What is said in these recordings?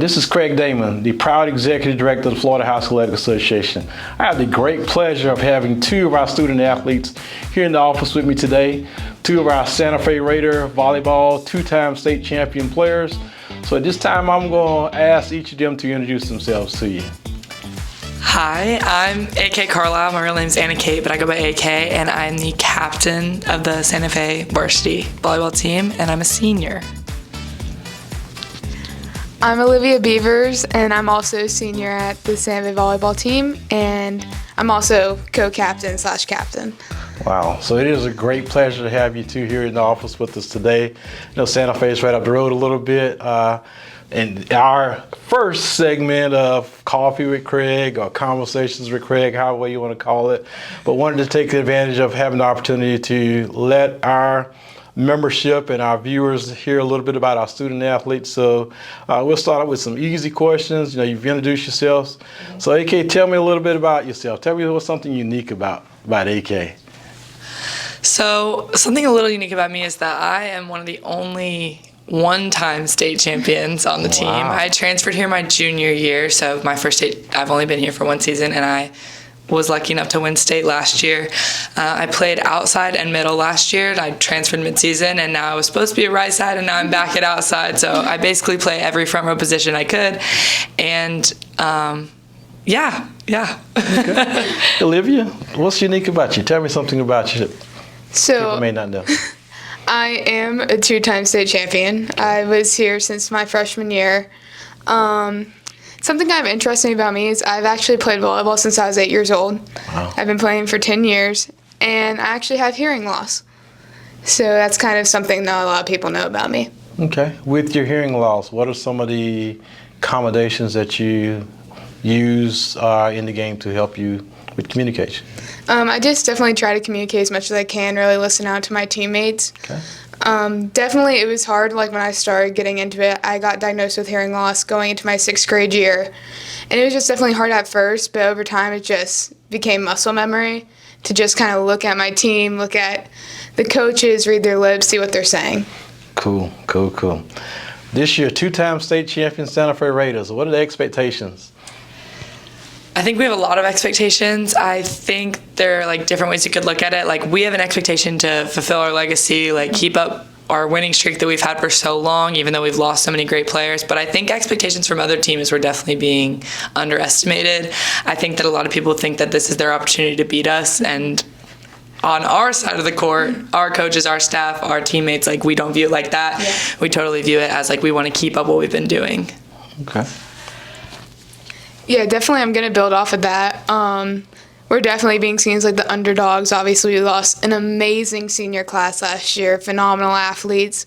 This is Craig Damon, the proud Executive Director of the Florida High School Athletic Association. I have the great pleasure of having two of our student athletes here in the office with me today, two of our Santa Fe Raider volleyball two-time state champion players. So at this time, I'm going to ask each of them to introduce themselves to you. Hi, I'm AK Carlisle. My real name's Anna Kate, but I go by AK, and I'm the captain of the Santa Fe varsity volleyball team, and I'm a senior. I'm Olivia Beavers, and I'm also a senior at the Santa Fe volleyball team, and I'm also co-captain/captain. Wow, so it is a great pleasure to have you two here in the office with us today. You know, Santa Fe is right up the road a little bit. In our first segment of Coffee with Craig or Conversations with Craig, however you want to call it, but wanted to take advantage of having the opportunity to let our membership and our viewers hear a little bit about our student athletes. So we'll start out with some easy questions. You know, you've introduced yourselves. So AK, tell me a little bit about yourself. Tell me what's something unique about AK. So something a little unique about me is that I am one of the only one-time state champions on the team. I transferred here my junior year, so my first state, I've only been here for one season, and I was lucky enough to win state last year. I played outside and middle last year, and I transferred mid-season, and now I was supposed to be a right side, and now I'm back at outside, so I basically play every front row position I could, and yeah. Okay. Olivia, what's unique about you? Tell me something about you that people may not know. I am a two-time state champion. I was here since my freshman year. Something kind of interesting about me is I've actually played volleyball since I was 8 years old. Wow. I've been playing for 10 years, and I actually have hearing loss. So that's kind of something that a lot of people know about me. Okay. With your hearing loss, what are some of the accommodations that you use in the game to help you with communication? I just definitely try to communicate as much as I can, really listen out to my teammates. Okay. Definitely it was hard, like when I started getting into it. I got diagnosed with hearing loss going into my 6th grade year. And it was just definitely hard at first, but over time it just became muscle memory to just kind of look at my team, look at the coaches, read their lips, see what they're saying. Cool. This year, two-time state champion Santa Fe Raiders. What are the expectations? I think we have a lot of expectations. I think there are like different ways you could look at it. Like we have an expectation to fulfill our legacy, like keep up our winning streak that we've had for so long, even though we've lost so many great players. But I think expectations from other teams were definitely being underestimated. I think that a lot of people think that this is their opportunity to beat us, and on our side of the court, our coaches, our staff, our teammates, like we don't view it like that. Yeah. We totally view it as like we want to keep up what we've been doing. Okay. Yeah, definitely I'm going to build off of that. We're definitely being seen as like the underdogs. Obviously, we lost an amazing senior class last year, phenomenal athletes.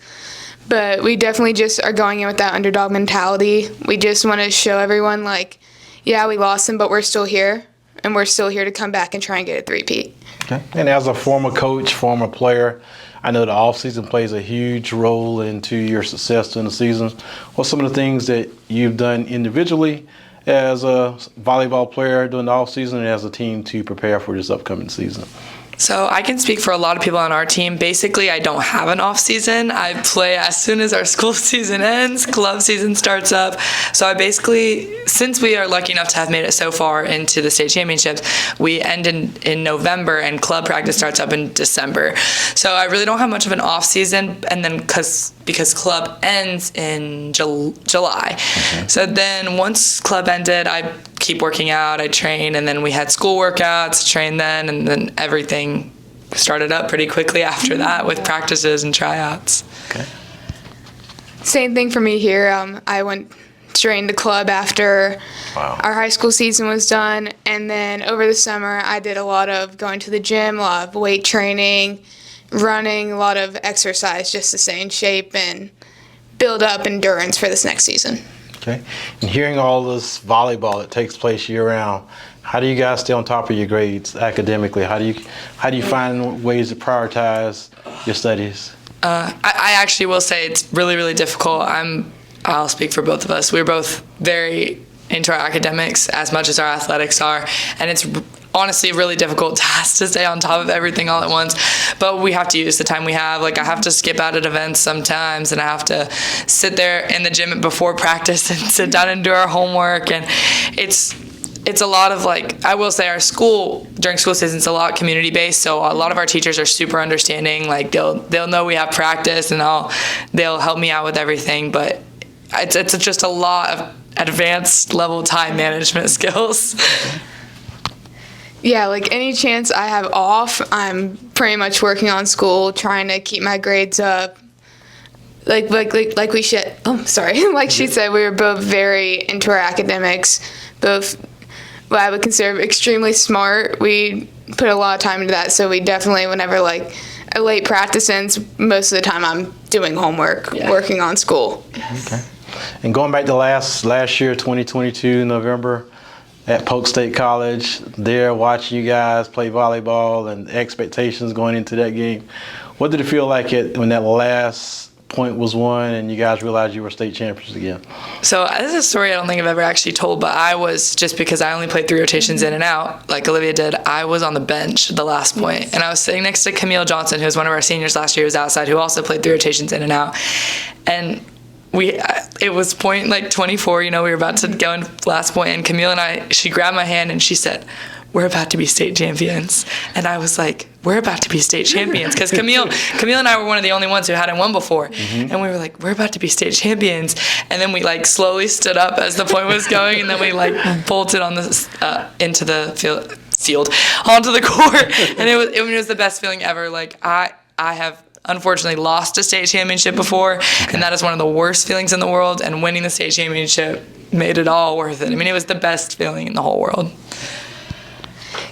But we definitely just are going in with that underdog mentality. We just want to show everyone like, yeah, we lost them, but we're still here. And we're still here to come back and try and get a three-peat. Okay. And as a former coach, former player, I know the off-season plays a huge role into your success during the season. What's some of the things that you've done individually as a volleyball player during the off-season and as a team to prepare for this upcoming season? So I can speak for a lot of people on our team. Basically, I don't have an off season. I play as soon as our school season ends, club season starts up. So I basically, since we are lucky enough to have made it so far into the state championships, we end in November and club practice starts up in December. So I really don't have much of an off season, and then because club ends in July. Okay. So then once club ended, I keep working out, I train, and then we had school workouts, train then, and then everything started up pretty quickly after that with practices and tryouts. Okay. Same thing for me here. I went straight to club after our high school season was done, and then over the summer I did a lot of going to the gym, a lot of weight training, running, a lot of exercise just to stay in shape and build up endurance for this next season. Okay. And hearing all this volleyball that takes place year-round, how do you guys stay on top of your grades academically? How do you find ways to prioritize your studies? I actually will say it's really, really difficult. I'll speak for both of us. We're both very into our academics as much as our athletics are, and it's honestly a really difficult task to stay on top of everything all at once, but we have to use the time we have. Like, I have to skip out at events sometimes, and I have to sit there in the gym before practice and sit down and do our homework, and it's a lot of, like, I will say our school during school season is a lot community based, so a lot of our teachers are super understanding. Like, they'll know we have practice, and they'll help me out with everything, but it's just a lot of advanced level time management skills. Yeah, like any chance I have off, I'm pretty much working on school, trying to keep my grades up. Like we should. Oh, sorry. Like she said, we were both very into our academics. Both, what I would consider extremely smart. We put a lot of time into that. So we definitely, whenever like a late practice ends, most of the time I'm doing homework, working on school. Okay. And going back to last year, 2022 November, at Polk State College, there watching you guys play volleyball and expectations going into that game. What did it feel like when that last point was won and you guys realized you were state champions again? So this is a story I don't think I've ever actually told, but I was, just because I only played 3 rotations in and out, like Olivia did, I was on the bench the last point, and I was sitting next to Camille Johnson, who was one of our seniors last year, who was outside, who also played 3 rotations in and out. And it was point like 24, we were about to go in last point, and Camille and I, she grabbed my hand and she said, "We're about to be state champions." And I was like, "We're about to be state champions," because Camille and I were one of the only ones who hadn't won before. And we were like, "We're about to be state champions." And then we like slowly stood up as the point was going, and then we like bolted on into the field onto the court, and it was the best feeling ever. Like, I have unfortunately lost a state championship before, and that is one of the worst feelings in the world, and winning the state championship made it all worth it. I mean, it was the best feeling in the whole world.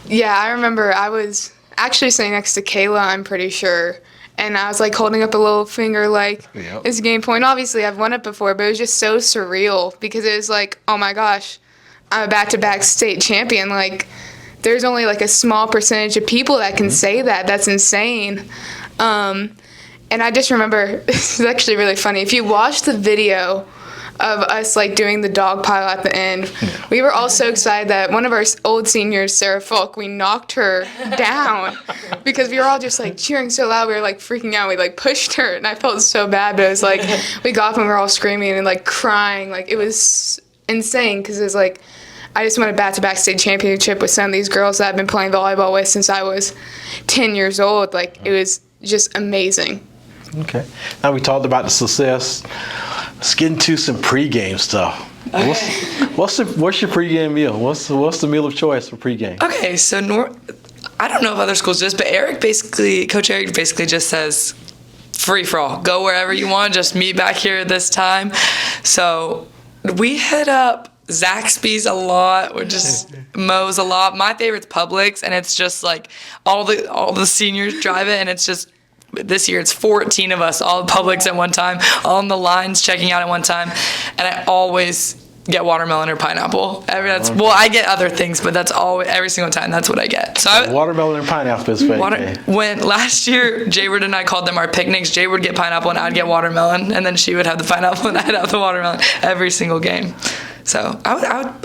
Yeah, I remember I was actually sitting next to Kayla, I'm pretty sure, and I was like holding up a little finger like, it's game point. Obviously, I've won it before, but it was just so surreal because it was like, oh my gosh, I'm a back-to-back state champion. Like, there's only like a small percentage of people that can say that. That's insane. And I just remember, this is actually really funny. If you watch the video of us like doing the dog pile at the end, we were all so excited that one of our old seniors, Sarah Falk, we knocked her down because we were all just like cheering so loud. We were like freaking out. We like pushed her, and I felt so bad, but it was like we got up and we were all screaming and like crying. Like, it was insane because it was like I just won a back-to-back state championship with some of these girls that I've been playing volleyball with since I was 10 years old. Like, it was just amazing. Okay. Now we talked about the success. Let's get into some pregame stuff. Okay. What's your pregame meal? What's the meal of choice for pregame? Okay, so I don't know if other schools do this, but Coach Eric basically just says, free for all. Go wherever you want. Just meet back here at this time. So we hit up Zaxby's a lot, or just Moe's a lot. My favorite's Publix, and it's just like all the seniors drive it, and it's just, this year it's 14 of us all at Publix at one time, all on the lines checking out at one time, and I always get watermelon or pineapple. I get other things, but that's always, every single time, that's what I get. So watermelon and pineapple is favorite. When last year Jayward and I called them our picnics, Jay would get pineapple and I'd get watermelon, and then she would have the pineapple and I'd have the watermelon every single game. So I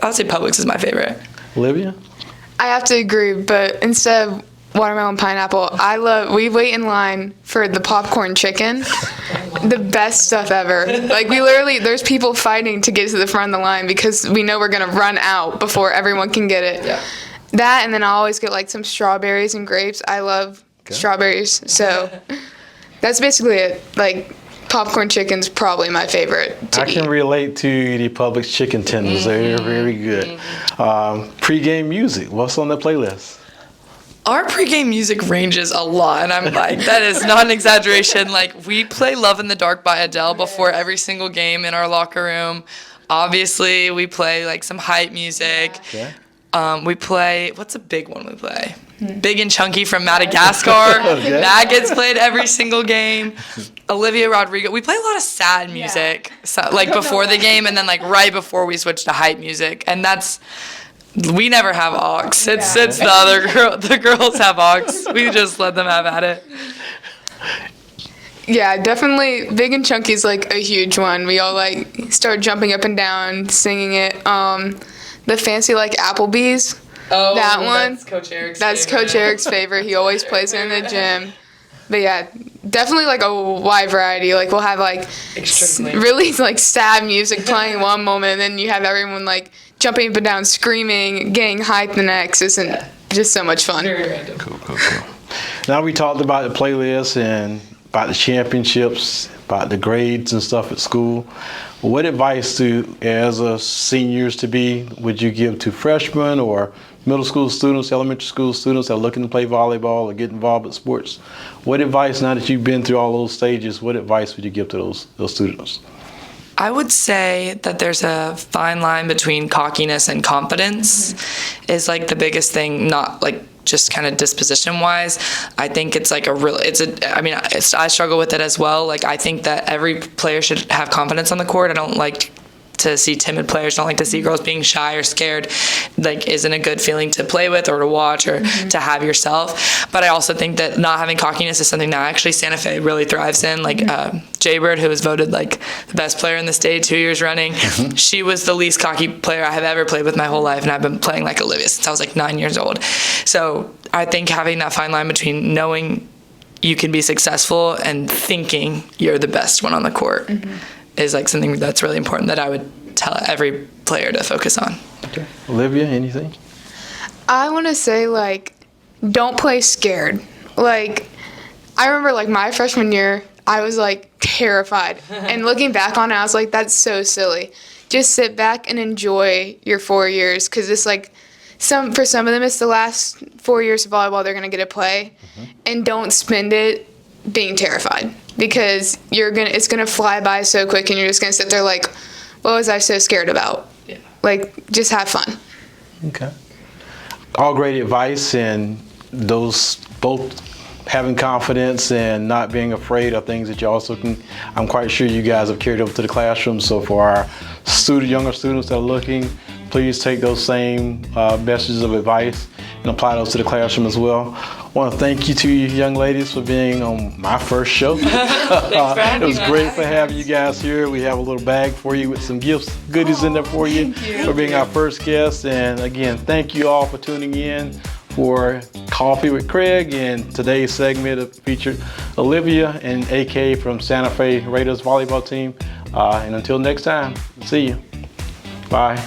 would say Publix is my favorite. Olivia? I have to agree, but instead of watermelon pineapple, we wait in line for the popcorn chicken. The best stuff ever. Like, there's people fighting to get to the front of the line because we know we're going to run out before everyone can get it. Yeah. That, and then I always get like some strawberries and grapes. I love strawberries. So that's basically it. Like, popcorn chicken's probably my favorite to eat. Can relate to the Publix chicken tenders. They're very good. Pre-game music. What's on the playlist? Our pregame music ranges a lot, and I'm like, that is not an exaggeration. Like, we play Love in the Dark by Adele before every single game in our locker room. Obviously, we play like some hype music. Okay. We play, what's a big one we play? Big and Chunky from Madagascar. Okay. That gets played every single game. Olivia Rodrigo. We play a lot of sad music, like before the game, and then like right before we switch to hype music, and we never have aux. It's the other the girls have aux. We just let them have at it. Yeah, definitely Big and Chunky's like a huge one. We all like start jumping up and down, singing it. The fancy like Applebee's. Oh, that one. That's Coach Eric's That's favorite. Coach Eric's favorite. He always plays it in the gym. But yeah, definitely like a wide variety. Like we'll have like Extremely. really like sad music playing one moment, and then you have everyone like jumping up and down, screaming, getting hyped the next. Isn't just so much fun. Very random. Cool. Now we talked about the playlist and about the championships, about the grades and stuff at school. What advice as a seniors to be, would you give to freshmen or middle school students, elementary school students that are looking to play volleyball or get involved with sports? What advice, now that you've been through all those stages, what advice would you give to those students? I would say that there's a fine line between cockiness and confidence is like the biggest thing, not like just kind of disposition wise. I think it's like I struggle with it as well. Like I think that every player should have confidence on the court. I don't like to see timid players, don't like to see girls being shy or scared. Like isn't a good feeling to play with or to watch or to have yourself. But I also think that not having cockiness is something that actually Santa Fe really thrives in. Like Jaybird, who was voted like the best player in the state 2 years running, she was the least cocky player I have ever played with my whole life, and I've been playing like Olivia since I was like 9 years old. So I think having that fine line between knowing you can be successful and thinking you're the best one on the court is like something that's really important that I would tell every player to focus on. Okay. Olivia, anything? I want to say like, don't play scared. Like, I remember like my freshman year, I was like terrified, and looking back on it, I was like, that's so silly. Just sit back and enjoy your 4 years, because it's like for some of them it's the last 4 years of volleyball they're gonna get to play, and don't spend it being terrified, because it's gonna fly by so quick, and you're just gonna sit there like, what was I so scared about? Yeah. Like, just have fun. Okay. All great advice, and those both having confidence and not being afraid are things that you also can, I'm quite sure you guys have carried over to the classroom. So for our younger students that are looking, please take those same messages of advice and apply those to the classroom as well. I want to thank you to you young ladies for being on my first show. It was great for having you guys here. We have a little bag for you with some goodies in there for you for being our first guest. And again, thank you all for tuning in for Coffee with Craig, and today's segment featured Olivia and AK from Santa Fe Raiders volleyball team. And until next time, see you. Bye.